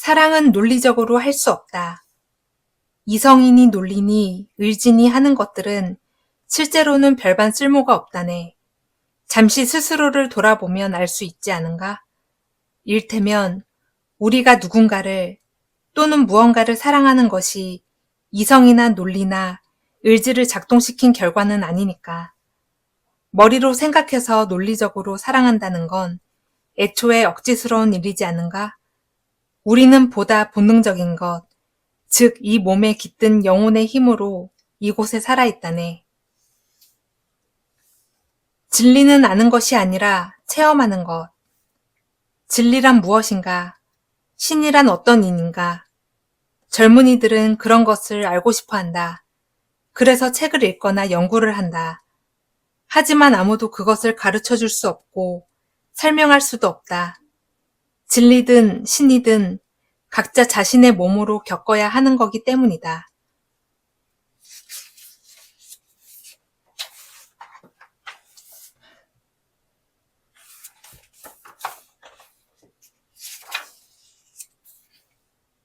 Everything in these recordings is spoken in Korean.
사랑은 논리적으로 할 수 없다. 이성이니 논리니 의지니 하는 것들은 실제로는 별반 쓸모가 없다네. 잠시 스스로를 돌아보면 알 수 있지 않은가? 일테면 우리가 누군가를 또는 무언가를 사랑하는 것이 이성이나 논리나 의지를 작동시킨 결과는 아니니까. 머리로 생각해서 논리적으로 사랑한다는 건 애초에 억지스러운 일이지 않은가? 우리는 보다 본능적인 것, 즉 이 몸에 깃든 영혼의 힘으로 이곳에 살아있다네. 진리는 아는 것이 아니라 체험하는 것. 진리란 무엇인가? 신이란 어떤 인인가? 젊은이들은 그런 것을 알고 싶어 한다. 그래서 책을 읽거나 연구를 한다. 하지만 아무도 그것을 가르쳐 줄 수 없고 설명할 수도 없다. 진리든 신이든 각자 자신의 몸으로 겪어야 하는 거기 때문이다.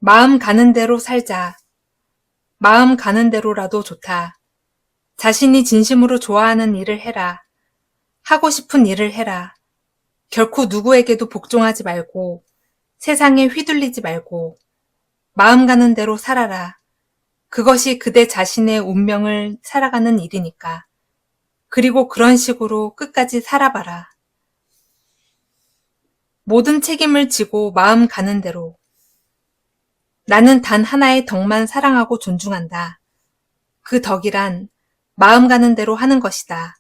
마음 가는 대로 살자. 마음 가는 대로라도 좋다. 자신이 진심으로 좋아하는 일을 해라. 하고 싶은 일을 해라. 결코 누구에게도 복종하지 말고 세상에 휘둘리지 말고 마음 가는 대로 살아라. 그것이 그대 자신의 운명을 살아가는 일이니까. 그리고 그런 식으로 끝까지 살아봐라. 모든 책임을 지고 마음 가는 대로. 나는 단 하나의 덕만 사랑하고 존중한다. 그 덕이란 마음 가는 대로 하는 것이다.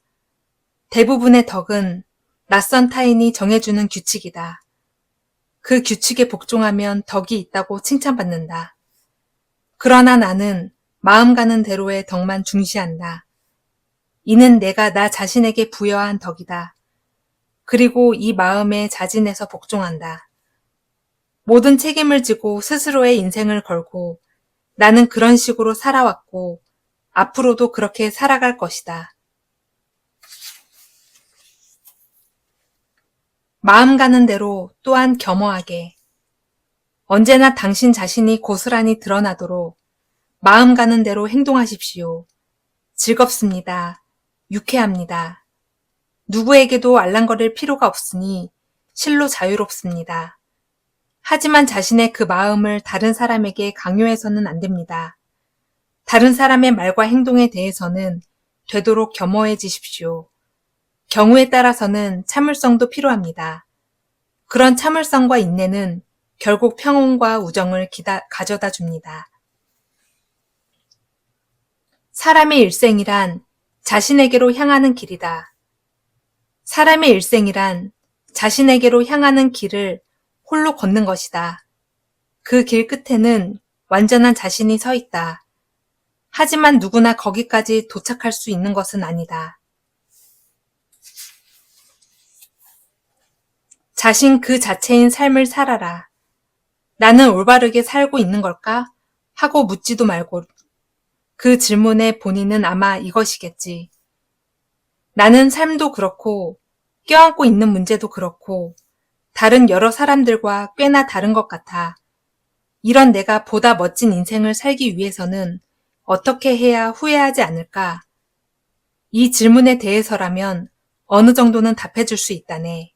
대부분의 덕은 낯선 타인이 정해주는 규칙이다. 그 규칙에 복종하면 덕이 있다고 칭찬받는다. 그러나 나는 마음 가는 대로의 덕만 중시한다. 이는 내가 나 자신에게 부여한 덕이다. 그리고 이 마음에 자진해서 복종한다. 모든 책임을 지고 스스로의 인생을 걸고 나는 그런 식으로 살아왔고 앞으로도 그렇게 살아갈 것이다. 마음 가는 대로 또한 겸허하게. 언제나 당신 자신이 고스란히 드러나도록 마음 가는 대로 행동하십시오. 즐겁습니다. 유쾌합니다. 누구에게도 알랑거릴 필요가 없으니 실로 자유롭습니다. 하지만 자신의 그 마음을 다른 사람에게 강요해서는 안 됩니다. 다른 사람의 말과 행동에 대해서는 되도록 겸허해지십시오. 경우에 따라서는 참을성도 필요합니다. 그런 참을성과 인내는 결국 평온과 우정을 가져다 줍니다. 사람의 일생이란 자신에게로 향하는 길이다. 사람의 일생이란 자신에게로 향하는 길을 홀로 걷는 것이다. 그 길 끝에는 완전한 자신이 서 있다. 하지만 누구나 거기까지 도착할 수 있는 것은 아니다. 자신 그 자체인 삶을 살아라. 나는 올바르게 살고 있는 걸까? 하고 묻지도 말고 그 질문의 본인은 아마 이것이겠지. 나는 삶도 그렇고 껴안고 있는 문제도 그렇고 다른 여러 사람들과 꽤나 다른 것 같아. 이런 내가 보다 멋진 인생을 살기 위해서는 어떻게 해야 후회하지 않을까? 이 질문에 대해서라면 어느 정도는 답해줄 수 있다네.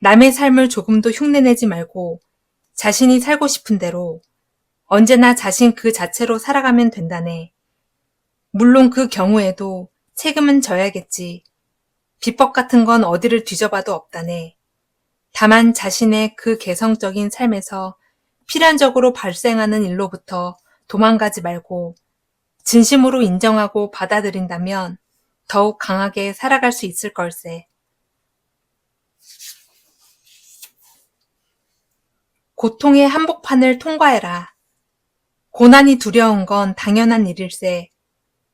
남의 삶을 조금도 흉내내지 말고 자신이 살고 싶은 대로 언제나 자신 그 자체로 살아가면 된다네. 물론 그 경우에도 책임은 져야겠지. 비법 같은 건 어디를 뒤져봐도 없다네. 다만 자신의 그 개성적인 삶에서 필연적으로 발생하는 일로부터 도망가지 말고 진심으로 인정하고 받아들인다면 더욱 강하게 살아갈 수 있을 걸세. 고통의 한복판을 통과해라. 고난이 두려운 건 당연한 일일세.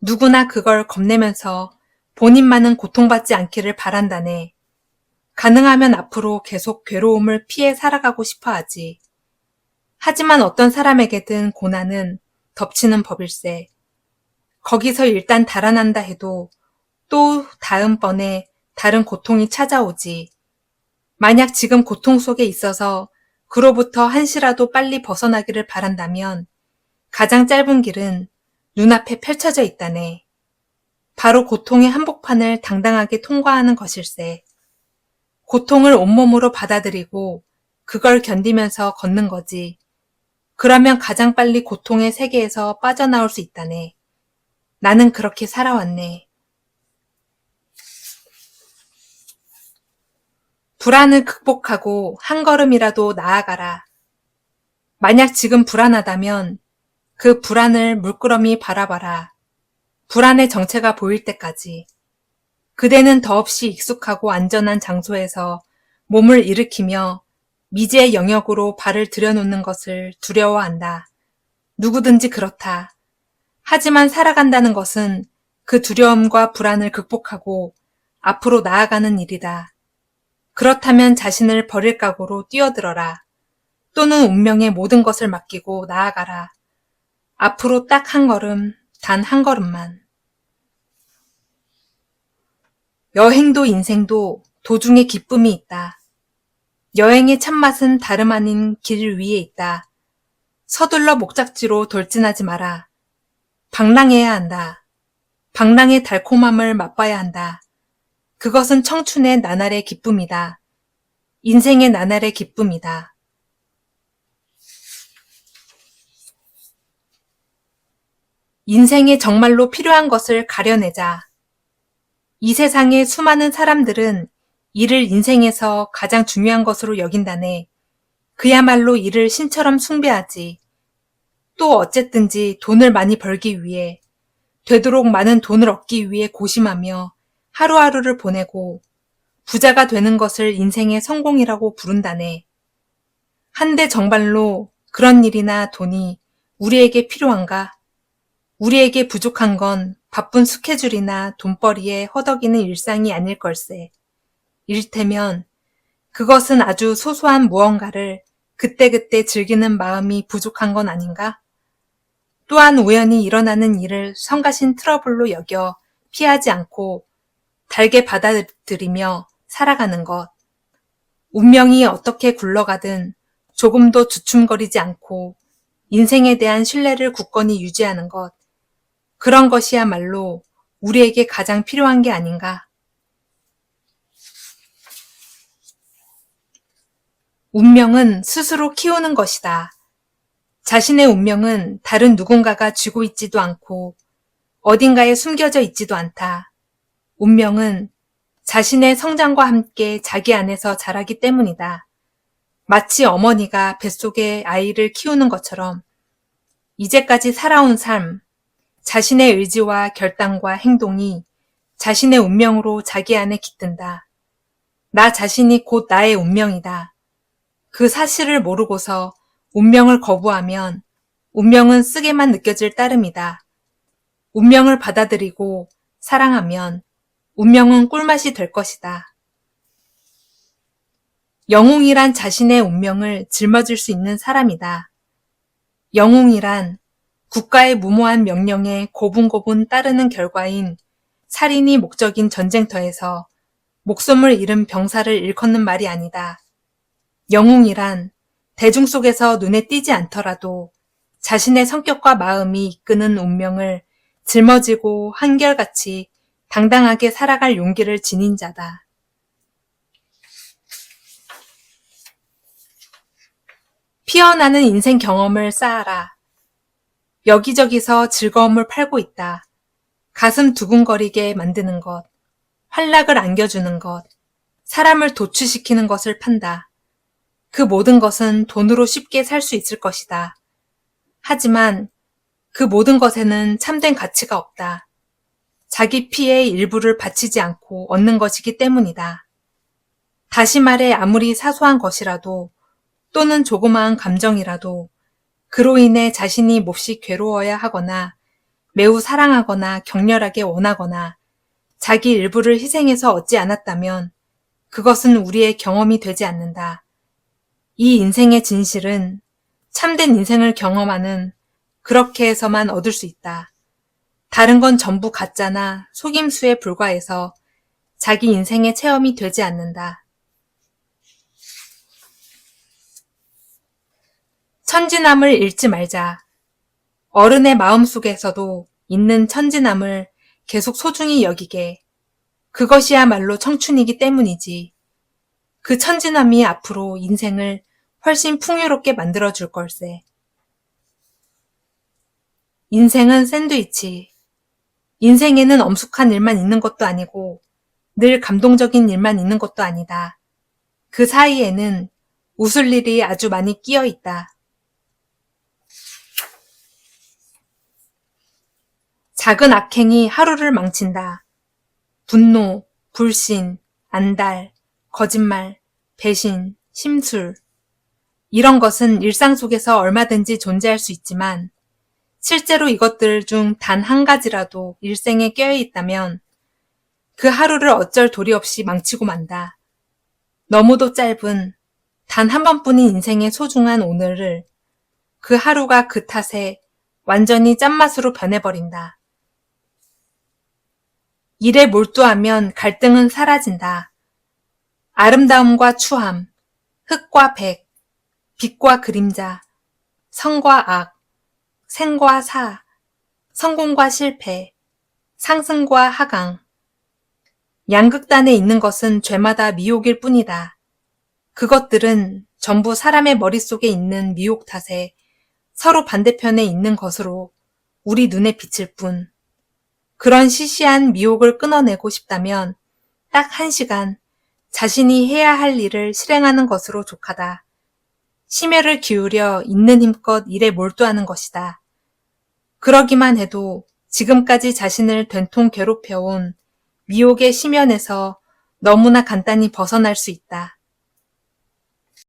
누구나 그걸 겁내면서 본인만은 고통받지 않기를 바란다네. 가능하면 앞으로 계속 괴로움을 피해 살아가고 싶어 하지. 하지만 어떤 사람에게든 고난은 덮치는 법일세. 거기서 일단 달아난다 해도 또 다음번에 다른 고통이 찾아오지. 만약 지금 고통 속에 있어서 그로부터 한시라도 빨리 벗어나기를 바란다면 가장 짧은 길은 눈앞에 펼쳐져 있다네. 바로 고통의 한복판을 당당하게 통과하는 것일세. 고통을 온몸으로 받아들이고 그걸 견디면서 걷는 거지. 그러면 가장 빨리 고통의 세계에서 빠져나올 수 있다네. 나는 그렇게 살아왔네. 불안을 극복하고 한 걸음이라도 나아가라. 만약 지금 불안하다면 그 불안을 물끄러미 바라봐라. 불안의 정체가 보일 때까지. 그대는 더없이 익숙하고 안전한 장소에서 몸을 일으키며 미지의 영역으로 발을 들여놓는 것을 두려워한다. 누구든지 그렇다. 하지만 살아간다는 것은 그 두려움과 불안을 극복하고 앞으로 나아가는 일이다. 그렇다면 자신을 버릴 각오로 뛰어들어라. 또는 운명의 모든 것을 맡기고 나아가라. 앞으로 딱 한 걸음, 단 한 걸음만. 여행도 인생도 도중에 기쁨이 있다. 여행의 참맛은 다름 아닌 길 위에 있다. 서둘러 목적지로 돌진하지 마라. 방랑해야 한다. 방랑의 달콤함을 맛봐야 한다. 그것은 청춘의 나날의 기쁨이다. 인생의 나날의 기쁨이다. 인생에 정말로 필요한 것을 가려내자. 이 세상의 수많은 사람들은 이를 인생에서 가장 중요한 것으로 여긴다네. 그야말로 이를 신처럼 숭배하지. 또 어쨌든지 돈을 많이 벌기 위해, 되도록 많은 돈을 얻기 위해 고심하며 하루하루를 보내고 부자가 되는 것을 인생의 성공이라고 부른다네. 한데 정말로 그런 일이나 돈이 우리에게 필요한가? 우리에게 부족한 건 바쁜 스케줄이나 돈벌이에 허덕이는 일상이 아닐 걸세. 이를테면 그것은 아주 소소한 무언가를 그때그때 즐기는 마음이 부족한 건 아닌가? 또한 우연히 일어나는 일을 성가신 트러블로 여겨 피하지 않고 달게 받아들이며 살아가는 것. 운명이 어떻게 굴러가든 조금도 주춤거리지 않고 인생에 대한 신뢰를 굳건히 유지하는 것. 그런 것이야말로 우리에게 가장 필요한 게 아닌가. 운명은 스스로 키우는 것이다. 자신의 운명은 다른 누군가가 쥐고 있지도 않고 어딘가에 숨겨져 있지도 않다. 운명은 자신의 성장과 함께 자기 안에서 자라기 때문이다. 마치 어머니가 뱃속에 아이를 키우는 것처럼 이제까지 살아온 삶, 자신의 의지와 결단과 행동이 자신의 운명으로 자기 안에 깃든다. 나 자신이 곧 나의 운명이다. 그 사실을 모르고서 운명을 거부하면 운명은 쓰게만 느껴질 따름이다. 운명을 받아들이고 사랑하면 운명은 꿀맛이 될 것이다. 영웅이란 자신의 운명을 짊어질 수 있는 사람이다. 영웅이란 국가의 무모한 명령에 고분고분 따르는 결과인 살인이 목적인 전쟁터에서 목숨을 잃은 병사를 일컫는 말이 아니다. 영웅이란 대중 속에서 눈에 띄지 않더라도 자신의 성격과 마음이 이끄는 운명을 짊어지고 한결같이 당당하게 살아갈 용기를 지닌 자다. 피어나는 인생 경험을 쌓아라. 여기저기서 즐거움을 팔고 있다. 가슴 두근거리게 만드는 것, 활락을 안겨주는 것, 사람을 도취시키는 것을 판다. 그 모든 것은 돈으로 쉽게 살 수 있을 것이다. 하지만 그 모든 것에는 참된 가치가 없다. 자기 피의 일부를 바치지 않고 얻는 것이기 때문이다. 다시 말해 아무리 사소한 것이라도 또는 조그마한 감정이라도 그로 인해 자신이 몹시 괴로워야 하거나 매우 사랑하거나 격렬하게 원하거나 자기 일부를 희생해서 얻지 않았다면 그것은 우리의 경험이 되지 않는다. 이 인생의 진실은 참된 인생을 경험하는 그렇게 해서만 얻을 수 있다. 다른 건 전부 가짜나 속임수에 불과해서 자기 인생의 체험이 되지 않는다. 천진함을 잃지 말자. 어른의 마음속에서도 있는 천진함을 계속 소중히 여기게. 그것이야말로 청춘이기 때문이지. 그 천진함이 앞으로 인생을 훨씬 풍요롭게 만들어줄 걸세. 인생은 샌드위치. 인생에는 엄숙한 일만 있는 것도 아니고 늘 감동적인 일만 있는 것도 아니다. 그 사이에는 웃을 일이 아주 많이 끼어 있다. 작은 악행이 하루를 망친다. 분노, 불신, 안달, 거짓말, 배신, 심술. 이런 것은 일상 속에서 얼마든지 존재할 수 있지만 실제로 이것들 중 단 한 가지라도 일생에 껴여 있다면 그 하루를 어쩔 도리 없이 망치고 만다. 너무도 짧은 단 한 번뿐인 인생의 소중한 오늘을 그 하루가 그 탓에 완전히 짠맛으로 변해버린다. 일에 몰두하면 갈등은 사라진다. 아름다움과 추함, 흑과 백, 빛과 그림자, 선과 악, 생과 사, 성공과 실패, 상승과 하강. 양극단에 있는 것은 죄마다 미혹일 뿐이다. 그것들은 전부 사람의 머릿속에 있는 미혹 탓에 서로 반대편에 있는 것으로 우리 눈에 비칠 뿐. 그런 시시한 미혹을 끊어내고 싶다면 딱 1시간 자신이 해야 할 일을 실행하는 것으로 족하다. 심혈을 기울여 있는 힘껏 일에 몰두하는 것이다. 그러기만 해도 지금까지 자신을 된통 괴롭혀온 미혹의 심연에서 너무나 간단히 벗어날 수 있다.